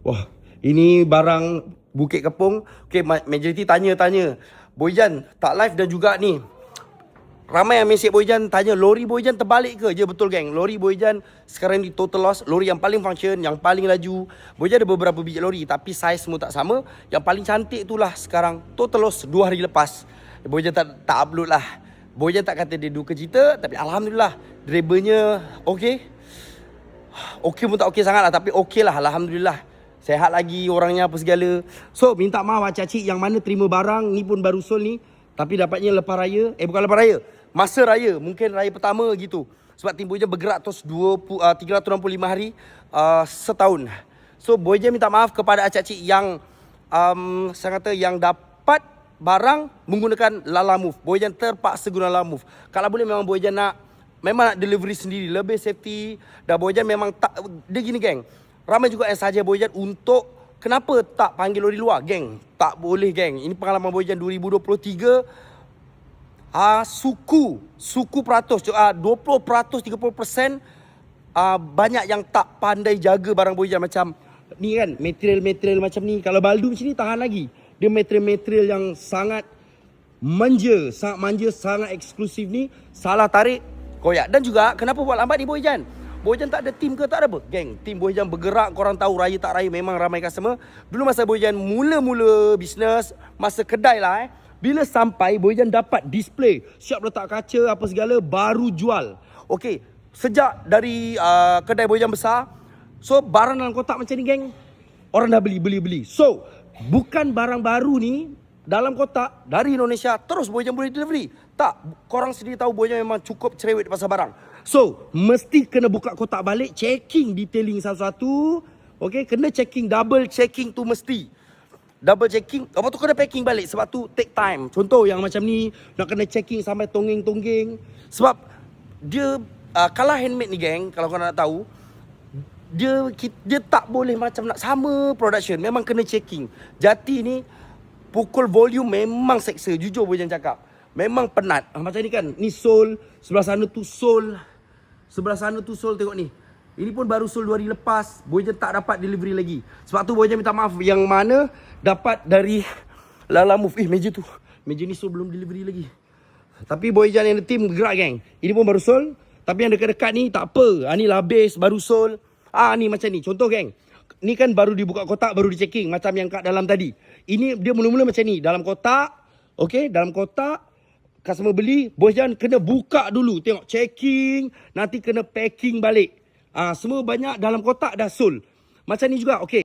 Wah, ini barang Bukit Kepong. Okay, majoriti tanya-tanya, Boyjan tak live dan juga ni. Ramai yang mesej Boyjan tanya, lori Boyjan terbalik ke? Je betul geng. Lori Boyjan sekarang di total loss. Lori yang paling function, yang paling laju. Boyjan ada beberapa biji lori tapi saiz semua tak sama. Yang paling cantik itulah sekarang total loss 2 hari lepas. Boyjan tak upload lah. Boyjan tak kata dia duka cita, tapi alhamdulillah drivernya okey. Okey pun tak okey sangat lah, tapi okey lah, alhamdulillah. Sehat lagi orangnya apa segala. So minta maaf cacik yang mana terima barang ni pun baru sold ni, tapi dapatnya lepas raya. Bukan lepas raya, masa raya, mungkin raya pertama gitu. Sebab tim Boyjan bergerak terus 365 hari setahun. So Boyjan minta maaf kepada cacik yang saya kata yang dapat barang menggunakan Lalamove. Boyjan terpaksa guna Lalamove. Kalau boleh memang Boyjan nak delivery sendiri, lebih safety. Dan Boyjan memang tak, dia gini geng, ramai juga yang saja Boyjan untuk kenapa tak panggil lori luar geng. Tak boleh geng. Ini pengalaman Boyjan 2023. Suku peratus 20%, 30% banyak yang tak pandai jaga barang Boyjan. Macam ni kan, material macam ni. Kalau Baldu macam ni tahan lagi. Dia material yang sangat manja, sangat eksklusif ni. Salah tarik, koyak. Dan juga kenapa buat lambat ni Boyjan? Boyjan tak ada tim ke? Tak ada apa? Geng, tim Boyjan bergerak. Korang tahu raya tak raya memang ramai customer. Dulu masa Boyjan mula-mula bisnes, masa kedai lah bila sampai Boyjan dapat display, siap letak kaca apa segala, baru jual. Okey, sejak dari kedai Boyjan besar, so barang dalam kotak macam ni geng, orang dah beli. So bukan barang baru ni dalam kotak dari Indonesia terus Boyjan boleh delivery. Tak, korang sendiri tahu Boyjan memang cukup cerewet pasal barang. So mesti kena buka kotak balik, checking detailing satu-satu. Okay, kena checking, double checking tu mesti. Double checking, lepas tu kena packing balik. Sebab tu take time. Contoh yang macam ni, nak kena checking sampai tonggeng-tonggeng. Sebab dia kalau handmade ni geng, kalau korang nak tahu, dia tak boleh macam nak sama production. Memang kena checking. Jati ni pukul volume memang seksa. Jujur Boyjan cakap, memang penat. Macam ni kan, ni sole, sebelah sana tu sole, sebelah sana tu sole, tengok ni. Ini pun baru sold 2 hari lepas. Boyjan tak dapat delivery lagi. Sebab tu Boyjan minta maaf yang mana dapat dari Lalamove. Meja tu, meja ni sold belum delivery lagi. Tapi Boyjan yang team gerak geng. Ini pun baru sold. Tapi yang dekat-dekat ni tak apa. Ni lah habis, baru sold. Ni macam ni. Contoh geng, ni kan baru dibuka kotak, baru di checking. Macam yang kat dalam tadi. Ini dia mula-mula macam ni. Dalam kotak. Okay, dalam kotak. Customer beli, Boyjan kena buka dulu. Tengok checking. Nanti kena packing balik. Semua banyak dalam kotak dah sold. Macam ni juga, okay.